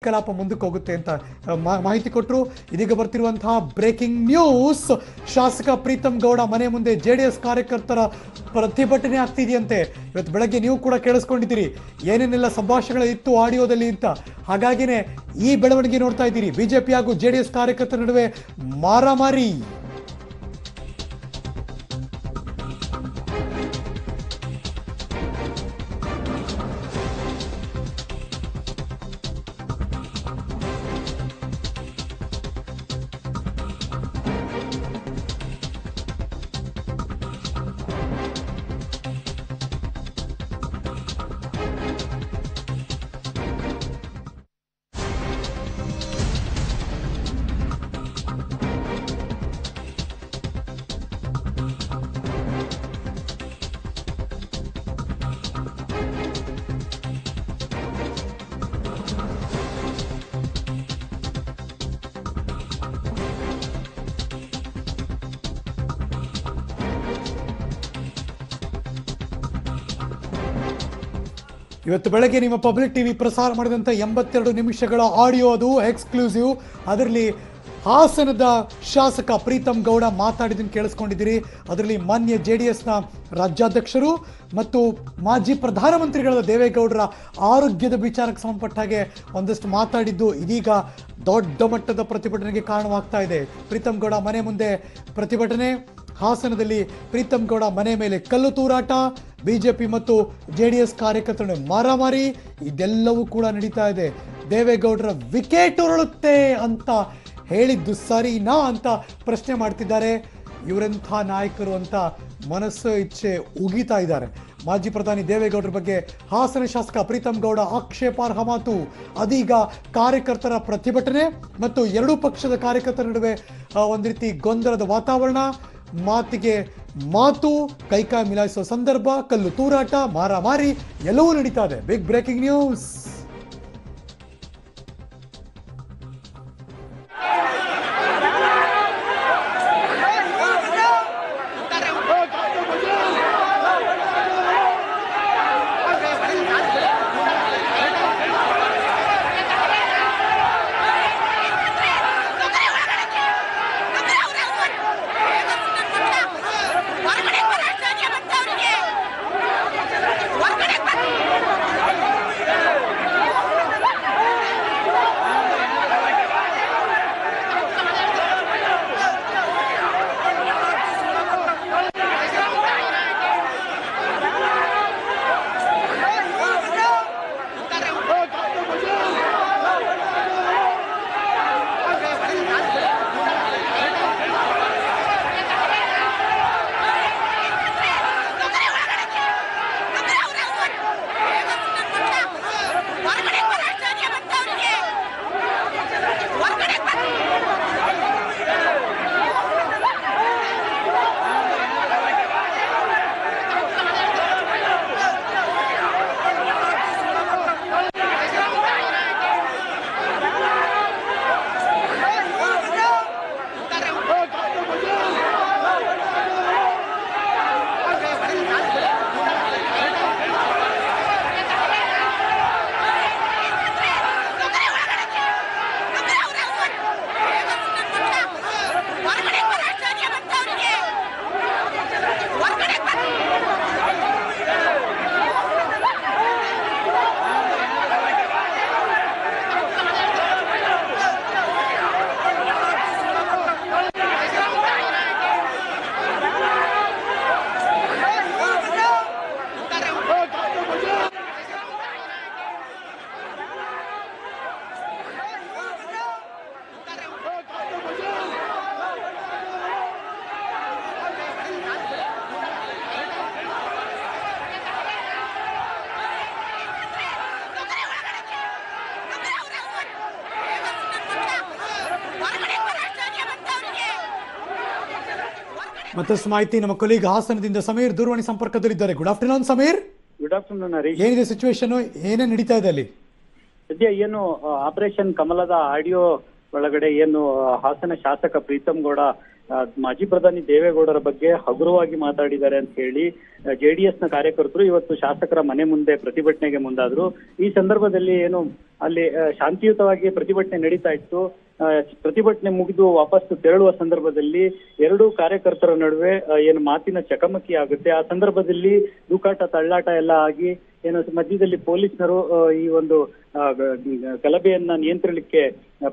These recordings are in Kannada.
ಕಲಾಪ ಮುಂದಕ್ಕೆ ಹೋಗುತ್ತೆ ಅಂತ ಮಾಹಿತಿ ಕೊಟ್ಟರು. ಇದೀಗ ಬರ್ತಿರುವಂತಹ ಬ್ರೇಕಿಂಗ್ ನ್ಯೂಸ್, ಶಾಸಕ ಪ್ರೀತಮ್ ಗೌಡ ಮನೆ ಮುಂದೆ JDS ಕಾರ್ಯಕರ್ತರ ಪ್ರತಿಭಟನೆ ಆಗ್ತಿದೆಯಂತೆ. ಇವತ್ತು ಬೆಳಗ್ಗೆ ನೀವು ಕೂಡ ಕೇಳಿಸ್ಕೊಂಡಿದ್ದೀರಿ ಏನೇನೆಲ್ಲ ಸಂಭಾಷಣೆಗಳು ಇತ್ತು ಆಡಿಯೋದಲ್ಲಿ ಅಂತ. ಹಾಗಾಗಿನೇ ಈ ಬೆಳವಣಿಗೆ ನೋಡ್ತಾ ಇದ್ದೀರಿ. ಬಿಜೆಪಿ ಹಾಗೂ JDS ಕಾರ್ಯಕರ್ತರ ನಡುವೆ ಮಾರಾಮಾರಿ. ಇವತ್ತು ಬೆಳಗ್ಗೆ ನಿಮ್ಮ ಪಬ್ಲಿಕ್ ಟಿವಿ ಪ್ರಸಾರ ಮಾಡಿದಂಥ 82 ನಿಮಿಷಗಳ ಆಡಿಯೋ, ಅದು ಎಕ್ಸ್ಕ್ಲೂಸಿವ್. ಅದರಲ್ಲಿ ಹಾಸನದ ಶಾಸಕ ಪ್ರೀತಮ್ ಗೌಡ ಮಾತಾಡಿದ್ದನ್ನು ಕೇಳಿಸ್ಕೊಂಡಿದ್ದೀರಿ. ಅದರಲ್ಲಿ ಮಾನ್ಯ JDSನ ರಾಜ್ಯಾಧ್ಯಕ್ಷರು ಮತ್ತು ಮಾಜಿ ಪ್ರಧಾನಮಂತ್ರಿಗಳಾದ ದೇವೇಗೌಡರ ಆರೋಗ್ಯದ ವಿಚಾರಕ್ಕೆ ಸಂಬಂಧಪಟ್ಟ ಹಾಗೆ ಒಂದಷ್ಟು ಮಾತಾಡಿದ್ದು ಇದೀಗ ದೊಡ್ಡ ಮಟ್ಟದ ಪ್ರತಿಭಟನೆಗೆ ಕಾರಣವಾಗ್ತಾ ಇದೆ. ಪ್ರೀತಮ್ ಗೌಡ ಮನೆ ಮುಂದೆ ಪ್ರತಿಭಟನೆ, ಹಾಸನದಲ್ಲಿ ಪ್ರೀತಮ್ ಗೌಡ ಮನೆ ಮೇಲೆ ಕಲ್ಲು ತೂರಾಟ, ಬಿಜೆಪಿ ಮತ್ತು JDS ಕಾರ್ಯಕರ್ತರ ಮಾರಾಮಾರಿ, ಇದೆಲ್ಲವೂ ಕೂಡ ನಡೀತಾ ಇದೆ. ದೇವೇಗೌಡರ ವಿಕೆಟ್ ಉರುಳುತ್ತೆ ಅಂತ ಹೇಳಿದ್ದು ಸರಿನಾ ಅಂತ ಪ್ರಶ್ನೆ ಮಾಡ್ತಿದ್ದಾರೆ. ಇವರೆಂಥ ನಾಯಕರು ಅಂತ ಮನಸ್ಸು ಇಚ್ಛೆ ಉಗಿತಾ ಇದ್ದಾರೆ. ಮಾಜಿ ಪ್ರಧಾನಿ ದೇವೇಗೌಡರ ಬಗ್ಗೆ ಹಾಸನ ಶಾಸಕ ಪ್ರೀತಮ್ ಗೌಡ ಆಕ್ಷೇಪಾರ್ಹ ಮಾತು. ಅದೀಗ ಕಾರ್ಯಕರ್ತರ ಪ್ರತಿಭಟನೆ ಮತ್ತು ಎರಡೂ ಪಕ್ಷದ ಕಾರ್ಯಕರ್ತರ ನಡುವೆ ಒಂದು ರೀತಿ ಗೊಂದಲದ ವಾತಾವರಣ, ಮಾತಿಗೆ ಮಾತು, ಕೈಕಾಯಿ ಮಿಲಾಯಿಸುವ ಸಂದರ್ಭ, ಕಲ್ಲು ತೂರಾಟ, ಮಾರಾಮಾರಿ ಎಲ್ಲವೂ ನಡೀತಾ ಇದೆ. Big breaking news. ಮತ್ತಷ್ಟು ಮಾಹಿತಿ ನಮ್ಮ ಕೊಲೀಗ್ ಹಾಸನದಿಂದ ಸಮೀರ್ ದೂರವಾಣಿ ಸಂಪರ್ಕದಲ್ಲಿದ್ದಾರೆ. Good afternoon Sameer. Good afternoon Harish. ಏನಿದೆ ಸಿಚುವೇಶನ್, ಏನೇ ನಡೀತಾ ಇದೆ ಅಲ್ಲಿ? ಸದ್ಯ ಏನು ಆಪರೇಷನ್ ಕಮಲದ ಆಡಿಯೋ ಒಳಗಡೆ ಏನು ಹಾಸನ ಶಾಸಕ ಪ್ರೀತಮ್ ಗೌಡ ಮಾಜಿ ಪ್ರಧಾನಿ ದೇವೇಗೌಡರ ಬಗ್ಗೆ ಹಗುರವಾಗಿ ಮಾತಾಡಿದ್ದಾರೆ ಅಂತ ಹೇಳಿ ಜೆಡಿಎಸ್ ನ ಕಾರ್ಯಕರ್ತರು ಇವತ್ತು ಶಾಸಕರ ಮನೆ ಮುಂದೆ ಪ್ರತಿಭಟನೆಗೆ ಮುಂದಾದ್ರು. ಈ ಸಂದರ್ಭದಲ್ಲಿ ಏನು ಅಲ್ಲಿ ಶಾಂತಿಯುತವಾಗಿ ಪ್ರತಿಭಟನೆ ನಡೀತಾ ಇತ್ತು. ಪ್ರತಿಭಟನೆ ಮುಗಿದು ವಾಪಸ್ ತೆರಳುವ ಸಂದರ್ಭದಲ್ಲಿ ಎರಡೂ ಕಾರ್ಯಕರ್ತರ ನಡುವೆ ಏನು ಮಾತಿನ ಚಕಮಕಿ ಆಗುತ್ತೆ. ಆ ಸಂದರ್ಭದಲ್ಲಿ ದೂಕಾಟ ತಳ್ಳಾಟ ಎಲ್ಲ ಆಗಿ ಏನು ಮಧ್ಯದಲ್ಲಿ ಪೊಲೀಸರು ಈ ಒಂದು ಗಲಭೆಯನ್ನ ನಿಯಂತ್ರಿಸಲಿಕ್ಕೆ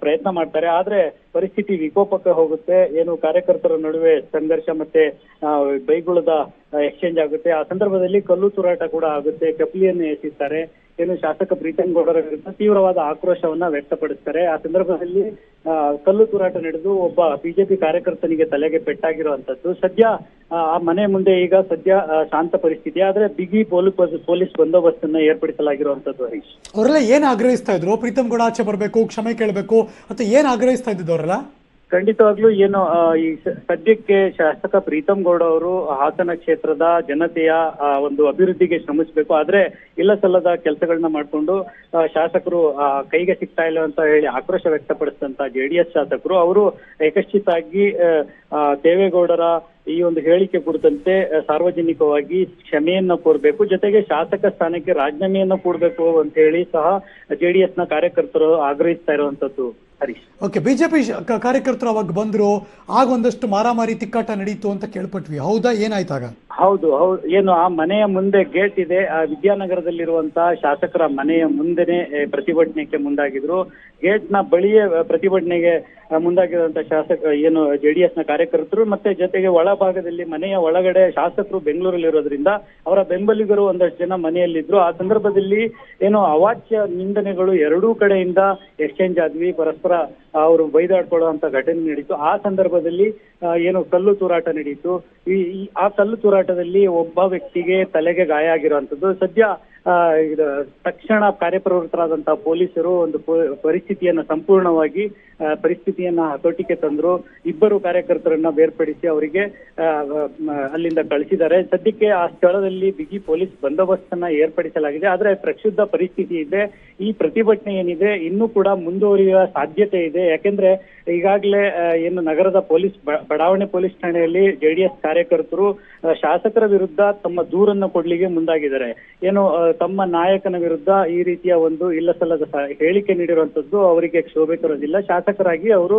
ಪ್ರಯತ್ನ ಮಾಡ್ತಾರೆ. ಆದ್ರೆ ಪರಿಸ್ಥಿತಿ ವಿಕೋಪಕ್ಕೆ ಹೋಗುತ್ತೆ. ಏನು ಕಾರ್ಯಕರ್ತರ ನಡುವೆ ಸಂಘರ್ಷ ಮತ್ತೆ ಬೈಗುಳದ ಎಕ್ಸ್ಚೇಂಜ್ ಆಗುತ್ತೆ. ಆ ಸಂದರ್ಭದಲ್ಲಿ ಕಲ್ಲು ತೂರಾಟ ಕೂಡ ಆಗುತ್ತೆ. ಕಪಿಲಿಯನ್ನು ಎಸೆಯುತ್ತಾರೆ. ಏನು ಶಾಸಕ ಪ್ರೀತಂ ಗೌಡರ ವಿರುದ್ಧ ತೀವ್ರವಾದ ಆಕ್ರೋಶವನ್ನ ವ್ಯಕ್ತಪಡಿಸ್ತಾರೆ. ಆ ಸಂದರ್ಭದಲ್ಲಿ ಕಲ್ಲು ತೂರಾಟ ನಡೆದು ಒಬ್ಬ ಬಿಜೆಪಿ ಕಾರ್ಯಕರ್ತನಿಗೆ ತಲೆಗೆ ಪೆಟ್ಟಾಗಿರುವಂತದ್ದು. ಸದ್ಯ ಆ ಮನೆ ಮುಂದೆ ಈಗ ಸದ್ಯ ಶಾಂತ ಪರಿಸ್ಥಿತಿ. ಆದ್ರೆ ಬಿಗಿ ಪೊಲೀಸ್ ಬಂದೋಬಸ್ತನ್ನ ಏರ್ಪಡಿಸಲಾಗಿರುವಂತದ್ದು. ಹರೀಶ್, ಅವರೆಲ್ಲ ಏನ್ ಆಗ್ರಹಿಸ್ತಾ ಇದ್ರು? ಪ್ರೀತಂ ಗೌಡ ಆಚೆ ಬರ್ಬೇಕು, ಕ್ಷಮೆ ಕೇಳಬೇಕು ಅಂತ ಏನ್ ಆಗ್ರಹಿಸ್ತಾ ಇದ್ದಿದ್ದು ಅವರೆಲ್ಲ? ಖಂಡಿತವಾಗ್ಲೂ ಏನು ಈ ಸದ್ಯಕ್ಕೆ ಶಾಸಕ ಪ್ರೀತಂ ಗೌಡ ಅವರು ಹಾಸನ ಕ್ಷೇತ್ರದ ಜನತೆಯ ಒಂದು ಅಭಿವೃದ್ಧಿಗೆ ಶ್ರಮಿಸಬೇಕು. ಆದ್ರೆ ಇಲ್ಲ ಸಲ್ಲದ ಕೆಲಸಗಳನ್ನ ಮಾಡ್ಕೊಂಡು ಶಾಸಕರು ಕೈಗೆ ಸಿಗ್ತಾ ಇಲ್ಲ ಅಂತ ಹೇಳಿ ಆಕ್ರೋಶ ವ್ಯಕ್ತಪಡಿಸಿದಂತ ಜೆಡಿಎಸ್ ಶಾಸಕರು ಅವರು ಏಕಶ್ಚಿತಾಗಿ ದೇವೇಗೌಡರ ಈ ಒಂದು ಹೇಳಿಕೆ ಕುರಿತಂತೆ ಸಾರ್ವಜನಿಕವಾಗಿ ಕ್ಷಮೆಯನ್ನ ಕೋರಬೇಕು, ಜೊತೆಗೆ ಶಾಸಕ ಸ್ಥಾನಕ್ಕೆ ರಾಜೀನಾಮೆಯನ್ನ ಕೊಡಬೇಕು ಅಂತ ಹೇಳಿ ಸಹ ಜೆಡಿಎಸ್ ನ ಕಾರ್ಯಕರ್ತರು ಆಗ್ರಹಿಸ್ತಾ ಇರುವಂತದ್ದು. ಹರೀಶ್, ಓಕೆ, ಬಿಜೆಪಿ ಕಾರ್ಯಕರ್ತರು ಅವಾಗ ಬಂದ್ರು, ಆಗ ಒಂದಷ್ಟು ಮಾರಾಮಾರಿ ತಿಕ್ಕಾಟ ನಡೀತು ಅಂತ ಕೇಳ್ಪಟ್ವಿ. ಹೌದಾ? ಏನಾಯ್ತಾಗ? ಹೌದು. ಏನು ಆ ಮನೆಯ ಮುಂದೆ ಗೇಟ್ ಇದೆ. ಆ ವಿದ್ಯಾನಗರದಲ್ಲಿರುವಂತಹ ಶಾಸಕರ ಮನೆಯ ಮುಂದೆನೆ ಪ್ರತಿಭಟನೆಗೆ ಮುಂದಾಗಿದ್ರು. ಗೇಟ್ ನ ಬಳಿಯೇ ಪ್ರತಿಭಟನೆಗೆ ಮುಂದಾಗಿರುವಂತಹ ಶಾಸಕ ಏನು ಜೆಡಿಎಸ್ ನ ಕಾರ್ಯಕರ್ತರು ಮತ್ತೆ ಜೊತೆಗೆ ಒಳಭಾಗದಲ್ಲಿ ಮನೆಯ ಒಳಗಡೆ ಶಾಸಕರು ಬೆಂಗಳೂರಲ್ಲಿ ಇರೋದ್ರಿಂದ ಅವರ ಬೆಂಬಲಿಗರು ಒಂದಷ್ಟು ಜನ ಮನೆಯಲ್ಲಿದ್ರು. ಆ ಸಂದರ್ಭದಲ್ಲಿ ಏನು ಅವಾಚ್ಯ ನಿಂದನೆಗಳು ಎರಡೂ ಕಡೆಯಿಂದ ಎಕ್ಸ್ಚೇಂಜ್ ಆದ್ವಿ. ಪರಸ್ಪರ ಅವರು ಬೈದಾಡ್ಕೊಳ್ಳುವಂತ ಘಟನೆ ನಡೀತು. ಆ ಸಂದರ್ಭದಲ್ಲಿ ಏನು ಕಲ್ಲು ತೂರಾಟ ನಡೀತು. ಆ ಕಲ್ಲು ತೂರಾಟದಲ್ಲಿ ಒಬ್ಬ ವ್ಯಕ್ತಿಗೆ ತಲೆಗೆ ಗಾಯ ಆಗಿರುವಂತದ್ದು. ಸದ್ಯ ತಕ್ಷಣ ಕಾರ್ಯಪ್ರವೃತ್ತರಾದಂತಹ ಪೊಲೀಸರು ಒಂದು ಪರಿಸ್ಥಿತಿಯನ್ನ ಸಂಪೂರ್ಣವಾಗಿ ಪರಿಸ್ಥಿತಿಯನ್ನ ಹತೋಟಿಗೆ ತಂದ್ರು. ಇಬ್ಬರು ಕಾರ್ಯಕರ್ತರನ್ನ ಬೇರ್ಪಡಿಸಿ ಅವರಿಗೆ ಅಲ್ಲಿಂದ ಕಳಿಸಿದ್ದಾರೆ. ಸದ್ಯಕ್ಕೆ ಆ ಸ್ಥಳದಲ್ಲಿ ಬಿಗಿ ಪೊಲೀಸ್ ಬಂದೋಬಸ್ತನ್ನ ಏರ್ಪಡಿಸಲಾಗಿದೆ. ಆದ್ರೆ ಪ್ರಕ್ಷುಬ್ಧ ಪರಿಸ್ಥಿತಿ ಇದೆ. ಈ ಪ್ರತಿಭಟನೆ ಏನಿದೆ ಇನ್ನೂ ಕೂಡ ಮುಂದುವರಿಯುವ ಸಾಧ್ಯತೆ ಇದೆ. ಯಾಕೆಂದ್ರೆ ಈಗಾಗಲೇ ಏನು ನಗರದ ಬಡಾವಣೆ ಪೊಲೀಸ್ ಠಾಣೆಯಲ್ಲಿ ಜೆಡಿಎಸ್ ಕಾರ್ಯಕರ್ತರು ಶಾಸಕರ ವಿರುದ್ಧ ತಮ್ಮ ದೂರನ್ನು ಕೊಡ್ಲಿಕ್ಕೆ ಮುಂದಾಗಿದ್ದಾರೆ. ಏನು ತಮ್ಮ ನಾಯಕನ ವಿರುದ್ಧ ಈ ರೀತಿಯ ಒಂದು ಇಲ್ಲ ಸಲ್ಲದ ಹೇಳಿಕೆ ನೀಡಿರುವಂತದ್ದು ಅವರಿಗೆ ಶೋಭೆ ತರೋದಿಲ್ಲ. ಶಾಸಕರಾಗಿ ಅವರು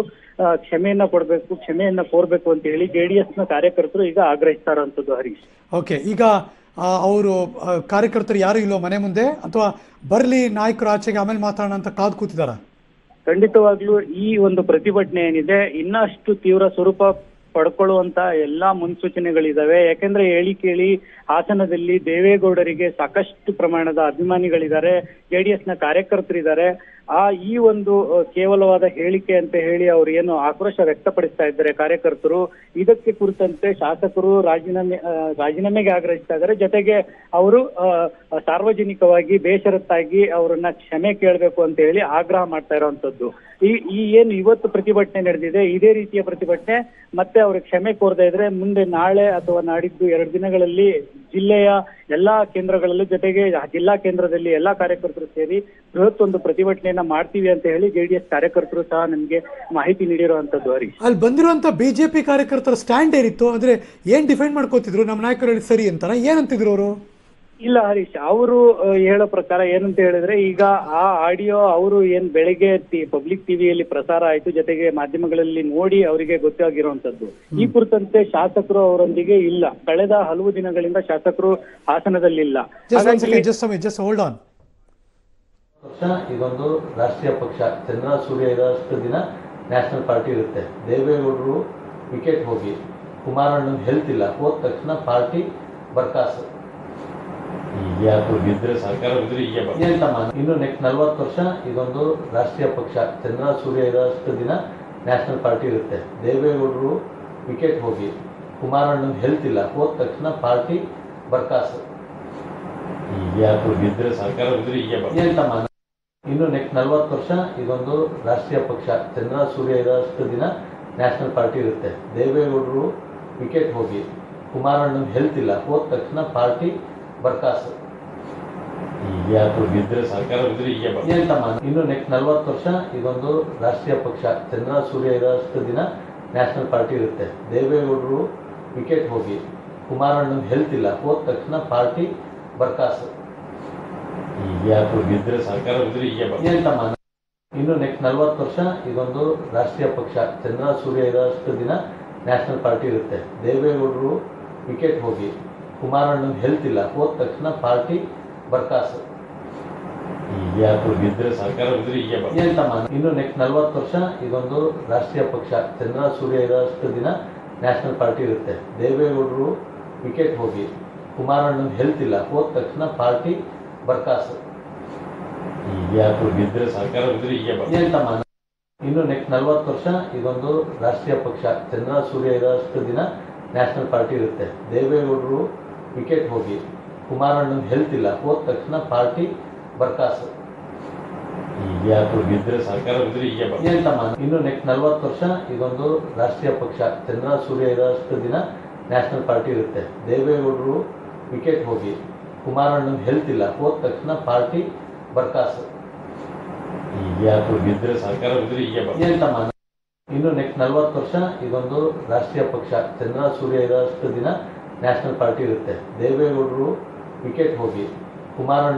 ಕ್ಷಮೆಯನ್ನ ಕೊಡ್ಬೇಕು, ಕ್ಷಮೆಯನ್ನ ಕೋರ್ಬೇಕು ಅಂತ ಹೇಳಿ ಜೆಡಿಎಸ್ ನ ಕಾರ್ಯಕರ್ತರು ಈಗ ಆಗ್ರಹಿಸ್ತಾ ಇರುವಂತದ್ದು. ಹರೀಶ್, ಓಕೆ, ಈಗ ಅವರು ಕಾರ್ಯಕರ್ತರು ಯಾರು ಇಲ್ಲೋ ಮನೆ ಮುಂದೆ, ಅಥವಾ ಬರ್ಲಿ ನಾಯಕರು ಆಚೆಗೆ ಆಮೇಲೆ ಮಾತಾಡೋಣ ಅಂತ ಕಾದು ಕೂತಿದಾರ? ಖಂಡಿತವಾಗ್ಲೂ ಈ ಒಂದು ಪ್ರತಿಭಟನೆ ಏನಿದೆ ಇನ್ನಷ್ಟು ತೀವ್ರ ಸ್ವರೂಪ ಪಡ್ಕೊಳ್ಳುವಂತ ಎಲ್ಲಾ ಮುನ್ಸೂಚನೆಗಳಿದಾವೆ. ಯಾಕೆಂದ್ರೆ ಹೇಳಿ ಕೇಳಿ ಹಾಸನದಲ್ಲಿ ದೇವೇಗೌಡರಿಗೆ ಸಾಕಷ್ಟು ಪ್ರಮಾಣದ ಅಭಿಮಾನಿಗಳಿದ್ದಾರೆ, ಜೆಡಿಎಸ್ ನ ಕಾರ್ಯಕರ್ತರಿದ್ದಾರೆ. ಈ ಒಂದು ಕೇವಲವಾದ ಹೇಳಿಕೆ ಅಂತ ಹೇಳಿ ಅವರು ಏನು ಆಕ್ರೋಶ ವ್ಯಕ್ತಪಡಿಸ್ತಾ ಇದ್ದಾರೆ ಕಾರ್ಯಕರ್ತರು, ಇದಕ್ಕೆ ಕುರಿತಂತೆ ಶಾಸಕರು ರಾಜೀನಾಮೆಗೆ ಆಗ್ರಹಿಸ್ತಾ ಇದ್ದಾರೆ. ಜೊತೆಗೆ ಅವರು ಸಾರ್ವಜನಿಕವಾಗಿ ಬೇಷರತ್ತಾಗಿ ಅವರನ್ನ ಕ್ಷಮೆ ಕೇಳಬೇಕು ಅಂತ ಹೇಳಿ ಆಗ್ರಹ ಮಾಡ್ತಾ ಇರುವಂತದ್ದು. ಈ ಏನು ಇವತ್ತು ಪ್ರತಿಭಟನೆ ನಡೆದಿದೆ, ಇದೇ ರೀತಿಯ ಪ್ರತಿಭಟನೆ ಮತ್ತೆ ಅವ್ರಿಗೆ ಕ್ಷಮೆ ಕೋರದೇ ಇದ್ರೆ ಮುಂದೆ ನಾಳೆ ಅಥವಾ ನಾಡಿದ್ದು 2 ದಿನಗಳಲ್ಲಿ ಜಿಲ್ಲೆಯ ಎಲ್ಲಾ ಕೇಂದ್ರಗಳಲ್ಲೂ ಜೊತೆಗೆ ಜಿಲ್ಲಾ ಕೇಂದ್ರದಲ್ಲಿ ಎಲ್ಲಾ ಕಾರ್ಯಕರ್ತರು ಸೇರಿ ಬೃಹತ್ ಒಂದು ಪ್ರತಿಭಟನೆಯನ್ನ ಮಾಡ್ತೀವಿ ಅಂತ ಹೇಳಿ ಜೆಡಿಎಸ್ ಕಾರ್ಯಕರ್ತರು ಸಹ ನಮ್ಗೆ ಮಾಹಿತಿ ನೀಡಿರುವಂತದ್ದು. ಹರೀಶ್, ಅಲ್ಲಿ ಬಂದಿರುವಂತ ಬಿಜೆಪಿ ಕಾರ್ಯಕರ್ತರ ಸ್ಟ್ಯಾಂಡ್ ಏನಿತ್ತು ಅಂದ್ರೆ ಏನ್ ಡಿಫೆಂಡ್ ಮಾಡ್ಕೋತಿದ್ರು? ನಮ್ಮ ನಾಯಕರು ಹೇಳಿ ಸರಿ ಅಂತಾನ ಏನಂತಿದ್ರು ಅವರು? ಇಲ್ಲ ಹರೀಶ್, ಅವರು ಹೇಳೋ ಪ್ರಕಾರ ಏನಂತ ಹೇಳಿದ್ರೆ ಈಗ ಆ ಆಡಿಯೋ ಅವರು ಏನ್ ಬೆಳಗ್ಗೆ ಪಬ್ಲಿಕ್ ಟಿವಿಯಲ್ಲಿ ಪ್ರಸಾರ ಆಯ್ತು, ಜೊತೆಗೆ ಮಾಧ್ಯಮಗಳಲ್ಲಿ ನೋಡಿ ಅವರಿಗೆ ಗೊತ್ತಾಗಿರುವಂತದ್ದು. ಈ ಕುರಿತಂತೆ ಶಾಸಕರು ಅವರೊಂದಿಗೆ ಇಲ್ಲ. ಕಳೆದ ಹಲವು ದಿನಗಳಿಂದ ಶಾಸಕರು ಹಾಸನದಲ್ಲಿಲ್ಲ. ಇದೊಂದು ರಾಷ್ಟ್ರೀಯ ಪಕ್ಷ. ಚಂದ್ರ ಸೂರ್ಯ ಇರೋಷ್ಟು ದಿನ ನ್ಯಾಷನಲ್ ಪಾರ್ಟಿ ಇರುತ್ತೆ. ದೇವೇಗೌಡರು ವಿಕೆಟ್ ಹೋಗಿ ಕುಮಾರಣ್ಣನ ಹೆಲ್ತ್ ಇಲ್ಲ, ಹೋದ ತಕ್ಷಣ ಪಾರ್ಟಿ ಬರ್ಕಾಸು. ಇನ್ನು ನೆಕ್ಸ್ಟ್ 40 ವರ್ಷ ಇದೊಂದು ರಾಷ್ಟ್ರೀಯ ಪಕ್ಷ. ಚಂದ್ರ ಸೂರ್ಯ ಇರೋಷ್ಟು ದಿನ ನ್ಯಾಷನಲ್ ಪಾರ್ಟಿ ಇರುತ್ತೆ. ದೇವೇಗೌಡರು ವಿಕೆಟ್ ಹೋಗಿ ಕುಮಾರಣ್ಣನ ಹೆಲ್ತ್ ಇಲ್ಲ, ಹೋದ ತಕ್ಷಣ ಪಾರ್ಟಿ ಬರ್ಕಾಸು. ಇನ್ನು ನೆಕ್ಸ್ಟ್ 40 ವರ್ಷ ಇದೊಂದು ರಾಷ್ಟ್ರೀಯ ಪಕ್ಷ. ಚಂದ್ರ ಸೂರ್ಯ ಇರೋಷ್ಟು ದಿನ ನ್ಯಾಷನಲ್ ಪಾರ್ಟಿ ಇರುತ್ತೆ. ದೇವೇಗೌಡರು ವಿಕೆಟ್ ಹೋಗಿ ಕುಮಾರಣ್ಣನ ಹೆಲ್ತ್ ಇಲ್ಲ, ಹೋದ ತಕ್ಷಣ ಪಾರ್ಟಿ ಬರ್ಕಾಸು. ಇನ್ನು ನೆಕ್ಸ್ಟ್ 40 ವರ್ಷ ಇದೊಂದು ರಾಷ್ಟ್ರೀಯ ಪಕ್ಷ. ಚಂದ್ರ ಸೂರ್ಯ ಇರೋಷ್ಟು ದಿನ ನ್ಯಾಷನಲ್ ಪಾರ್ಟಿ ಇರುತ್ತೆ. ದೇವೇಗೌಡರು ವಿಕೆಟ್ ಹೋಗಿ ಕುಮಾರಣ್ಣನ ಹೆಲ್ತ್ ಇಲ್ಲ, ಹೋದ ತಕ್ಷಣ ಪಾರ್ಟಿ ಬರ್ಕಾಸು. ಗೆದ್ರೆ ಸರ್ಕಾರ ಎಂತಮ್ಮ ಇನ್ನು ನೆಕ್ಸ್ಟ್ 40 ವರ್ಷ ಇದೊಂದು ರಾಷ್ಟ್ರೀಯ ಪಕ್ಷ. ಚಂದ್ರ ಸೂರ್ಯ ಇರೋಷ್ಟು ದಿನ ನ್ಯಾಷನಲ್ ಪಾರ್ಟಿ ಇರುತ್ತೆ. ದೇವೇಗೌಡರು ವಿಕೆಟ್ ಹೋಗಿ ಕುಮಾರಣ್ಣನ ಹೆಲ್ತ್ ಇಲ್ಲ, ಹೋದ ತಕ್ಷಣ ಪಾರ್ಟಿ ಬರ್ಕಾಸು. ಗೆದ್ರೆ ಸರ್ಕಾರ ಎಂತಮ್ಮ ಇನ್ನು ನೆಕ್ಸ್ಟ್ 40 ವರ್ಷ ಇದೊಂದು ರಾಷ್ಟ್ರೀಯ ಪಕ್ಷ. ಚಂದ್ರ ಸೂರ್ಯ ಇರೋಷ್ಟು ದಿನ ನ್ಯಾಷನಲ್ ಪಾರ್ಟಿ ಇರುತ್ತೆ. ದೇವೇಗೌಡರು ವಿಕೆಟ್ ಹೋಗಿ ಕುಮಾರಣ್ಣನ ಹೆಲ್ತ್ ಇಲ್ಲ, ಹೋದ ತಕ್ಷಣ ಪಾರ್ಟಿ ಬರ್ಕಾಸು. ಗೆದ್ರೆ ಸರ್ಕಾರ ಎಂತಮ್ಮ ಇನ್ನು ನೆಕ್ಸ್ಟ್ 40 ವರ್ಷ ಇದೊಂದು ರಾಷ್ಟ್ರೀಯ ಪಕ್ಷ. ಚಂದ್ರ ಸೂರ್ಯ ಇರೋಷ್ಟು ದಿನ ನ್ಯಾಷನಲ್ ಪಾರ್ಟಿ ಇರುತ್ತೆ. ದೇವೇಗೌಡರು ವಿಕೆಟ್ ಹೋಗಿ ಕುಮಾರಣ್ಣನ ಹೆಲ್ತ್ ಇಲ್ಲ, ಹೋದ ತಕ್ಷಣ ಪಾರ್ಟಿ ಬರ್ಕಾಸು. ಗೆದ್ರೆ ಸರ್ಕಾರ ಎಂತಮ್ಮ ಇನ್ನು ನೆಕ್ಸ್ಟ್ 40 ವರ್ಷ ಇದೊಂದು ರಾಷ್ಟ್ರೀಯ ಪಕ್ಷ. ಚಂದ್ರ ಸೂರ್ಯ ಇರೋಷ್ಟು ದಿನ ನ್ಯಾಷನಲ್ ಪಾರ್ಟಿ ಇರುತ್ತೆ. ದೇವೇಗೌಡರು ವಿಕೆಟ್ ಹೋಗಿ ಕುಮಾರಣ್ಣನ ಹೆಲ್ತ್ ಇಲ್ಲ, ಹೋದ ತಕ್ಷಣ ಪಾರ್ಟಿ ಬರ್ಕಾಸು. ಗೆದ್ರೆ ಸರ್ಕಾರ ಎಂತಮ್ಮ ಇನ್ನು ನೆಕ್ಸ್ಟ್ 40 ವರ್ಷ ಇದೊಂದು ರಾಷ್ಟ್ರೀಯ ಪಕ್ಷ. ಚಂದ್ರ ಸೂರ್ಯ ಇರೋಷ್ಟು ದಿನ ನ್ಯಾಷನಲ್ ಪಾರ್ಟಿ ಇರುತ್ತೆ. ದೇವೇಗೌಡರು ವಿಕೆಟ್ ಹೋಗಿ ಕುಮಾರಣ್ಣ